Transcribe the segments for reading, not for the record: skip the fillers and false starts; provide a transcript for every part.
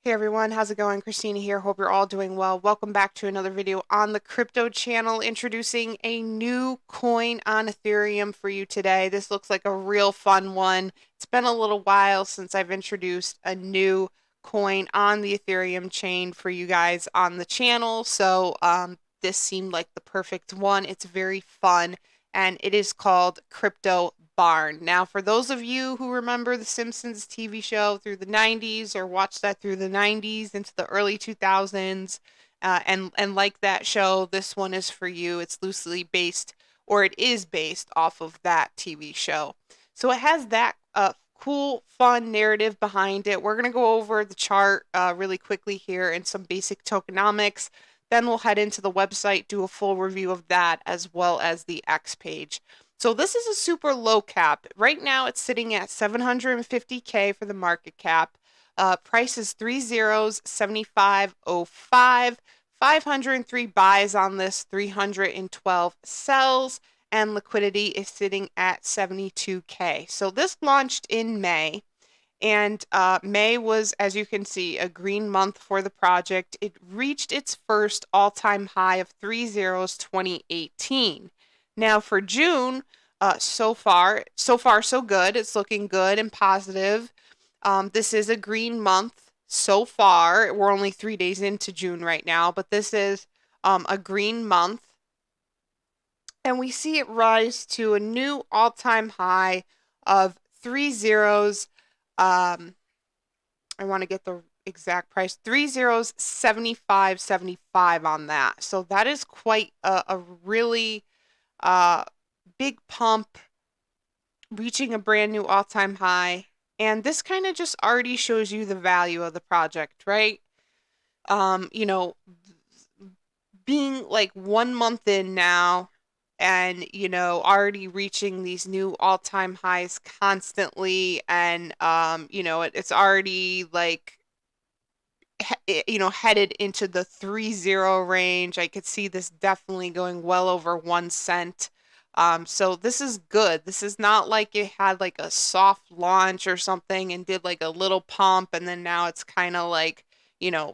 Hey everyone, how's it going? Christina here. Hope you're all doing well. Welcome back to another video on the crypto channel, introducing a new coin on Ethereum for you today. This looks like a real fun one. It's been a little while since I've introduced a new coin on the Ethereum chain for you guys on the channel. So this seemed like the perfect one. It's very fun and it is called Crypto Barn. Now, for those of you who remember the Simpsons TV show through the 90s or watched that through the 90s into the early 2000s, and like that show, this one is for you. It's loosely based, or it is based off of that TV show. So it has that cool, fun narrative behind it. We're going to go over the chart really quickly here and some basic tokenomics. Then we'll head into the website, do a full review of that as well as the X page. So this is a super low cap. Right now it's sitting at 750K for the market cap. Price is 3075.05. 503 buys on this, 312 sells, and liquidity is sitting at 72K. So this launched in May. And May was, as you can see, a green month for the project. It reached its first all-time high of 2018. Now for June, so far so good. It's looking good and positive. This is a green month so far. We're only 3 days into June right now, but this is a green month. And we see it rise to a new all-time high of 30. I want to get the exact price, 3075.75 on that. So that is quite a really big pump, reaching a brand new all-time high. And this kind of just already shows you the value of the project, right? You know, being like 1 month in now and already reaching these new all-time highs constantly, and it's already like headed into the 30 range. I could see this definitely going well over 1 cent. So this is good. This is not like it had like a soft launch or something and did like a little pump and then now it's kind of like,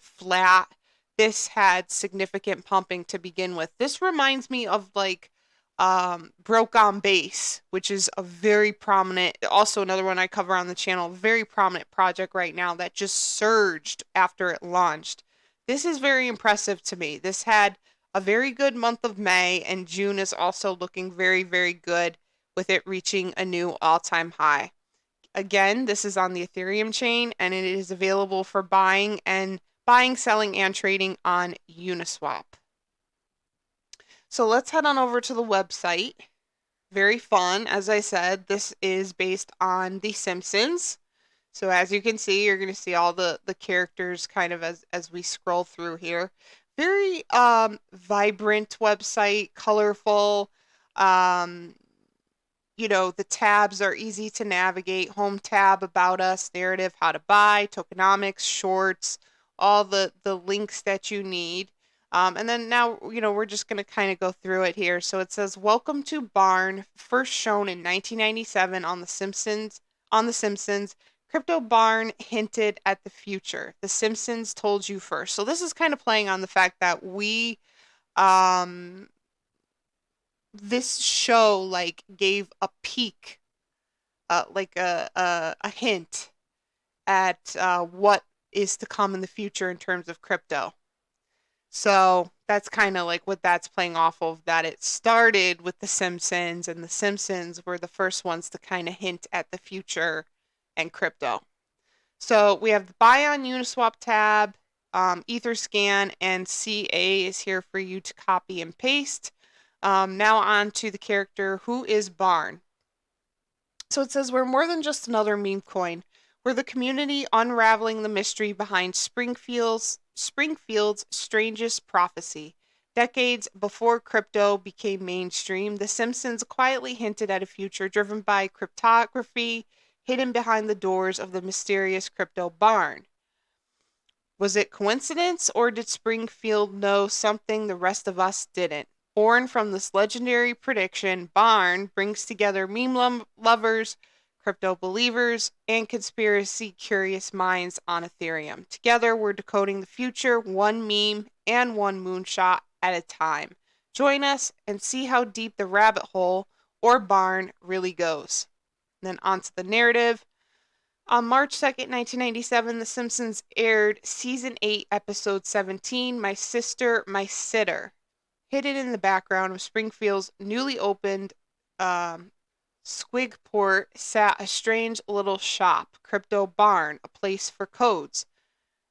flat. This had significant pumping to begin with. This reminds me of like Broke on Base, which is a very prominent, also another one I cover on the channel, very prominent project right now that just surged after it launched. This is very impressive to me. This had a very good month of May, and June is also looking very, very good with it reaching a new all-time high. Again, this is on the Ethereum chain, and it is available for buying, selling, and trading on Uniswap. So let's head on over to the website. Very fun. As I said, this is based on The Simpsons. So as you can see, you're going to see all the characters kind of as we scroll through here. Very vibrant website, colorful. The tabs are easy to navigate. Home tab, about us, narrative, how to buy, tokenomics, shorts, all the links that you need. And then now, we're just going to kind of go through it here. So it says, "Welcome to Barn, first shown in 1997 on The Simpsons. Crypto Barn hinted at the future. The Simpsons told you first." So this is kind of playing on the fact that this show like gave a peek, like a hint at what is to come in the future in terms of crypto. So that's kind of like what that's playing off of, that it started with The Simpsons, and The Simpsons were the first ones to kind of hint at the future and crypto. So we have the Buy on Uniswap tab, Etherscan, and CA is here for you to copy and paste. Now on to the character, who is Barn. So it says, "We're more than just another meme coin. We're the community unraveling the mystery behind Springfield's strangest prophecy. Decades before crypto became mainstream, The Simpsons quietly hinted at a future driven by cryptography hidden behind the doors of the mysterious crypto barn. Was it coincidence, or did Springfield know something the rest of us didn't? Born from this legendary prediction, Barn brings together meme lovers, crypto believers, and conspiracy curious minds on Ethereum. Together, we're decoding the future one meme and one moonshot at a time. Join us and see how deep the rabbit hole or barn really goes. And then onto the narrative. On March 2nd, 1997, The Simpsons aired Season 8, Episode 17, My Sister, My Sitter. Hidden in the background of Springfield's newly opened Squigport sat a strange little shop, Crypto Barn, a place for codes.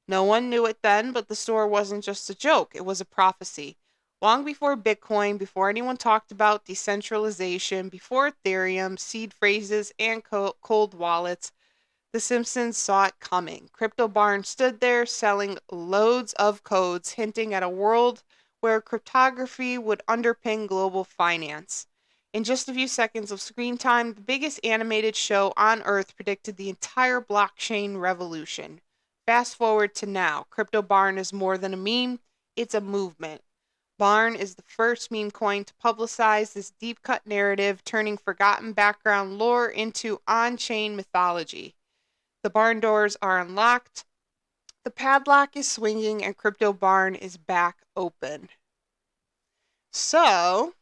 No one knew it then, but the store wasn't just a joke, it was a prophecy. Long before Bitcoin, before anyone talked about decentralization, before Ethereum, seed phrases, and cold wallets, the Simpsons saw it coming. Crypto Barn stood there selling loads of codes, hinting at a world where cryptography would underpin global finance. In just a few seconds of screen time, the biggest animated show on Earth predicted the entire blockchain revolution. Fast forward to now, Crypto Barn is more than a meme, it's a movement. Barn is the first meme coin to publicize this deep-cut narrative, turning forgotten background lore into on-chain mythology. The barn doors are unlocked, the padlock is swinging, and Crypto Barn is back open. So,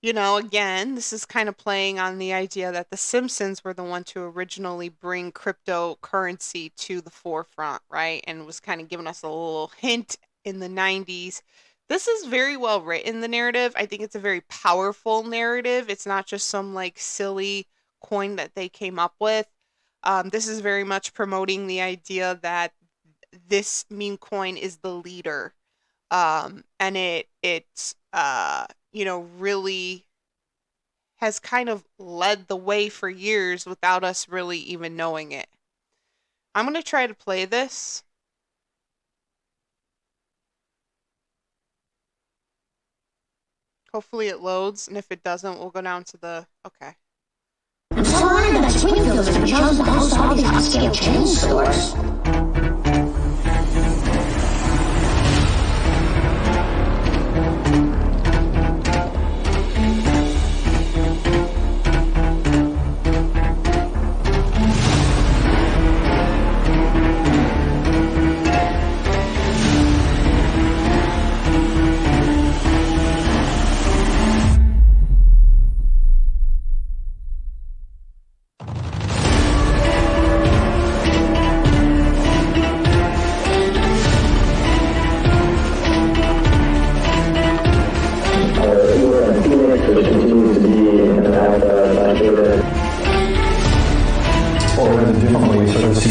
again, this is kind of playing on the idea that the Simpsons were the one to originally bring cryptocurrency to the forefront, right? And was kind of giving us a little hint in the 90s. This is very well written, the narrative. I think it's a very powerful narrative. It's not just some like silly coin that they came up with. This is very much promoting the idea that this meme coin is the leader. And it's really has kind of led the way for years without us really even knowing it. I'm going to try to play this. Hopefully it loads, and if it doesn't, we'll go down to the... Okay. I'm so honored that Springfield has been chosen to host all these upscale chain stores.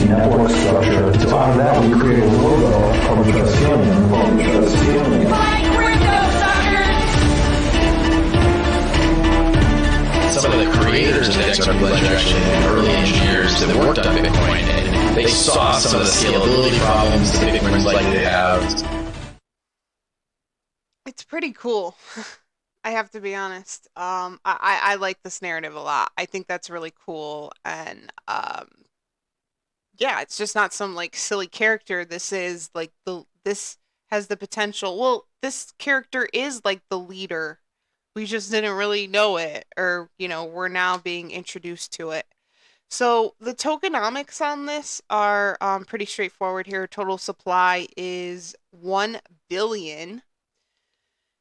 Network structure. So out of that, we create a logo called Trustonium. Some of the creators of the XRP ledger actually early engineers that worked on Bitcoin, and they saw some of the scalability problems that Bitcoin was likely to have. It's pretty cool. I have to be honest. I like this narrative a lot. I think that's really cool, and yeah, it's just not some like silly character. This is like this has the potential. Well, this character is like the leader. We just didn't really know it, or we're now being introduced to it. So the tokenomics on this are pretty straightforward here. Total supply is 1 billion.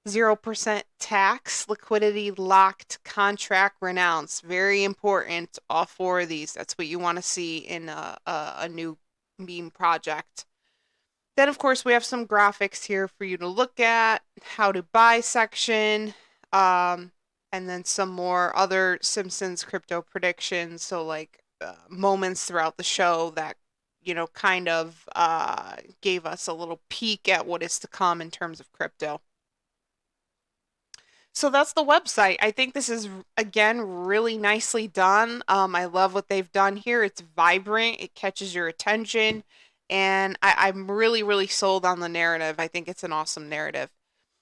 0% tax, liquidity locked, contract renounced. Very important, all four of these. That's what you want to see in a new meme project. Then, of course, we have some graphics here for you to look at, how to buy section, and then some more other Simpsons crypto predictions. So like moments throughout the show that, kind of gave us a little peek at what is to come in terms of crypto. So that's the website. I think this is, again, really nicely done. I love what they've done here. It's vibrant. It catches your attention. And I'm really, really sold on the narrative. I think it's an awesome narrative.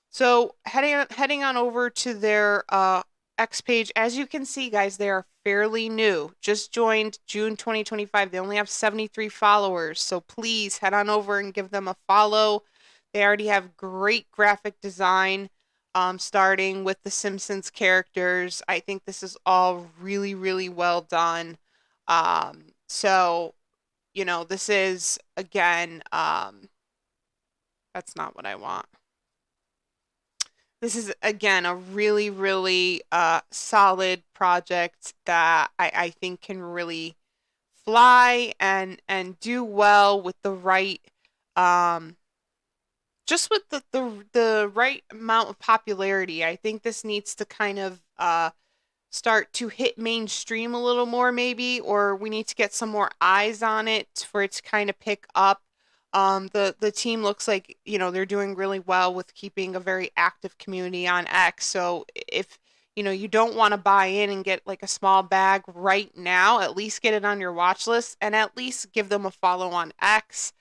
So heading on over to their X page. As you can see, guys, they are fairly new. Just joined June 2025. They only have 73 followers. So please head on over and give them a follow. They already have great graphic design. starting with the Simpsons characters. I think this is all really, really well done. So, this is again, that's not what I want. This is again a really, really solid project that I think can really fly and do well with the right um just with the right amount of popularity. I think this needs to kind of start to hit mainstream a little more, maybe, or we need to get some more eyes on it for it to kind of pick up. The team looks like, they're doing really well with keeping a very active community on X. So if you don't want to buy in and get like a small bag right now, at least get it on your watch list and at least give them a follow on X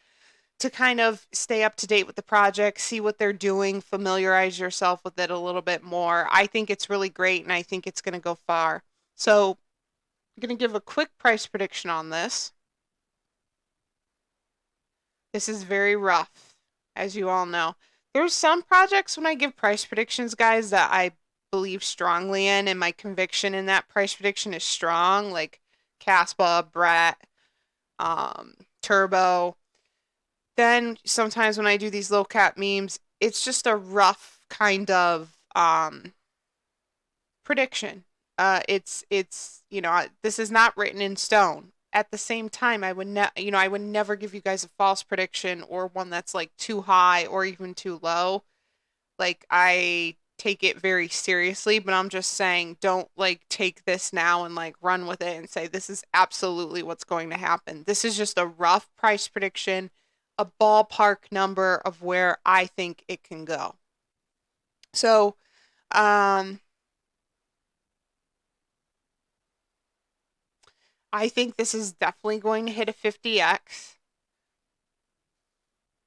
to kind of stay up to date with the project, see what they're doing, familiarize yourself with it a little bit more. I think it's really great and I think it's going to go far. So, I'm going to give a quick price prediction on this. This is very rough, as you all know. There's some projects when I give price predictions, guys, that I believe strongly in, and my conviction in that price prediction is strong, like Caspa, Brett, Turbo. Then sometimes when I do these low cap memes, it's just a rough kind of prediction. This is not written in stone. At the same time, I would never give you guys a false prediction or one that's like too high or even too low. Like I take it very seriously, but I'm just saying don't like take this now and like run with it and say this is absolutely what's going to happen. This is just a rough price prediction, a ballpark number of where I think it can go. So, um, I think this is definitely going to hit a 50x.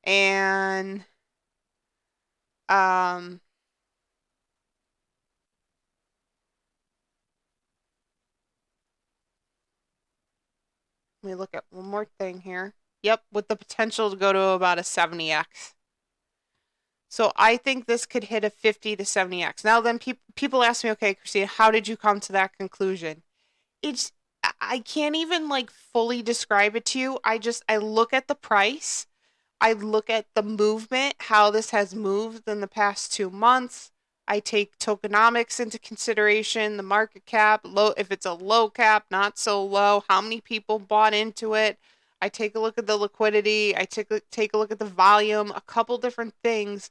And um, let me look at one more thing here. Yep, with the potential to go to about a 70x. So I think this could hit a 50 to 70x. Now then people ask me, okay, Christina, how did you come to that conclusion? It's I can't even like fully describe it to you. I look at the price. I look at the movement, how this has moved in the past 2 months. I take tokenomics into consideration, the market cap, low if it's a low cap, not so low, how many people bought into it. I take a look at the liquidity, I take a look at the volume, a couple different things.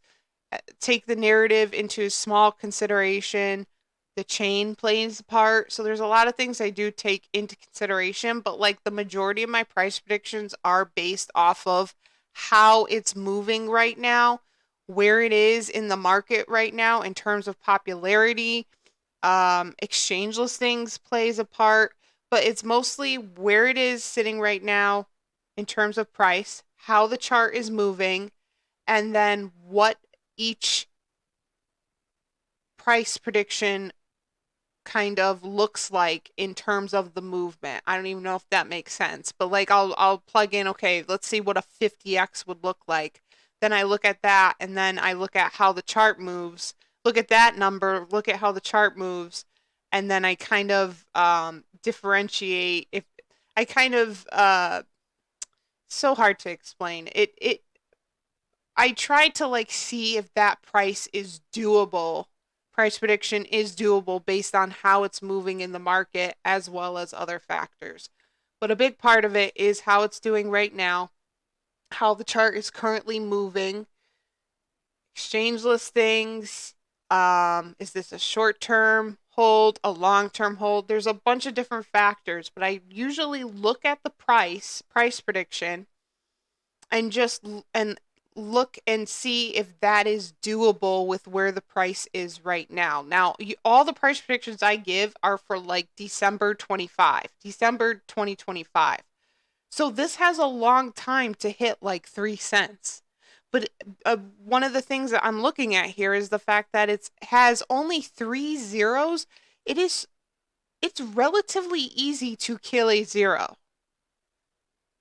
Take the narrative into small consideration. The chain plays a part. So there's a lot of things I do take into consideration, but like the majority of my price predictions are based off of how it's moving right now, where it is in the market right now in terms of popularity. Exchange listings plays a part, but it's mostly where it is sitting right now in terms of price, how the chart is moving, and then what each price prediction kind of looks like in terms of the movement. I don't even know if that makes sense, but like I'll plug in, okay, let's see what a 50x would look like. Then I look at that and then I look at how the chart moves. Look at that number, look at how the chart moves, and then I kind of differentiate if I kind of so hard to explain. I try to like see if that price prediction is doable based on how it's moving in the market as well as other factors. But a big part of it is how it's doing right now, how the chart is currently moving, exchange listings. Is this a short-term hold, a long-term hold? There's a bunch of different factors, but I usually look at the price prediction, and look and see if that is doable with where the price is right now. Now, all the price predictions I give are for like December 2025. So this has a long time to hit like 3 cents. But one of the things that I'm looking at here is the fact that it has only 3 zeros. It's relatively easy to kill a zero.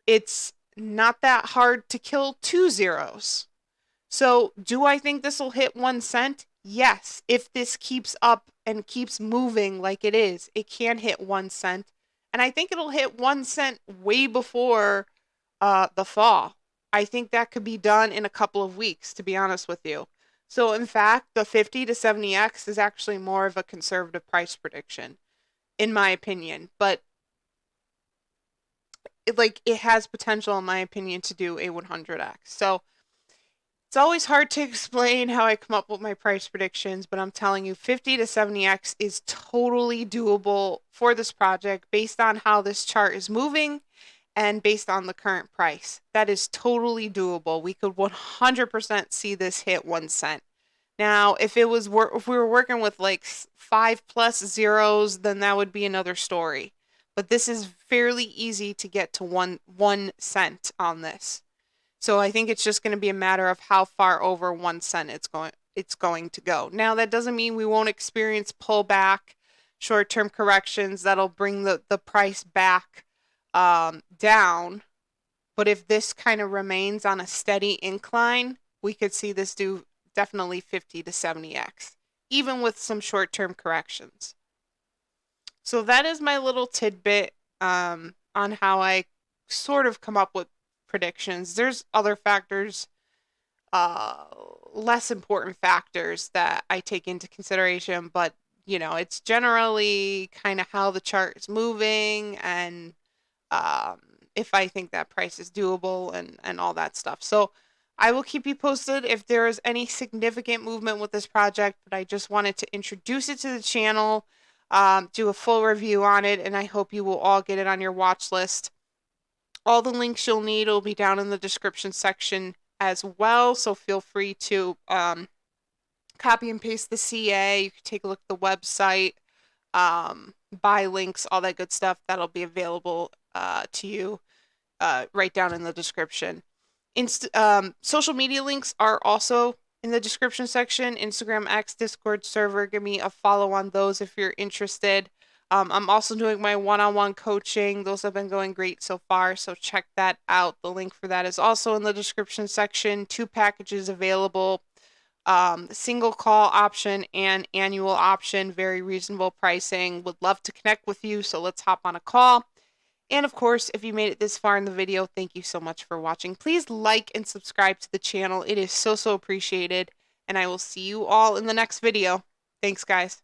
It's not that hard to kill 2 zeros. So, do I think this will hit 1 cent? yes, if this keeps up and keeps moving like it is, it can hit 1 cent. And I think it'll hit 1 cent way before the fall. I think that could be done in a couple of weeks, to be honest with you. So, in fact, the 50 to 70x is actually more of a conservative price prediction, in my opinion. But it has potential, in my opinion, to do a 100x. So, it's always hard to explain how I come up with my price predictions, but I'm telling you, 50 to 70x is totally doable for this project based on how this chart is moving and based on the current price. That is totally doable. We could 100% see this hit 1 cent. Now, if we were working with like 5+ zeros, then that would be another story. But this is fairly easy to get to 1 cent on this. So I think it's just going to be a matter of how far over 1 cent it's going to go. Now that doesn't mean we won't experience pullback, short-term corrections that'll bring the price back down. But if this kind of remains on a steady incline, we could see this do definitely 50 to 70x, even with some short-term corrections. So that is my little tidbit on how I sort of come up with predictions. There's other factors, uh, less important factors that I take into consideration, but it's generally kind of how the chart is moving and um, if I think that price is doable and all that stuff. So I will keep you posted if there is any significant movement with this project, but I just wanted to introduce it to the channel, do a full review on it, and I hope you will all get it on your watch list. All the links you'll need will be down in the description section as well, so feel free to copy and paste the CA. You can take a look at the website, buy links, all that good stuff. That'll be available to you right down in the description. Social media links are also in the description section. Instagram, X, Discord server. Give me a follow on those if you're interested. I'm also doing my one-on-one coaching. Those have been going great so far, so check that out. The link for that is also in the description section. 2 packages available. Single call option and annual option. Very reasonable pricing. Would love to connect with you, so let's hop on a call. And of course, if you made it this far in the video, thank you so much for watching. Please like and subscribe to the channel. It is so appreciated. And I will see you all in the next video. Thanks, guys.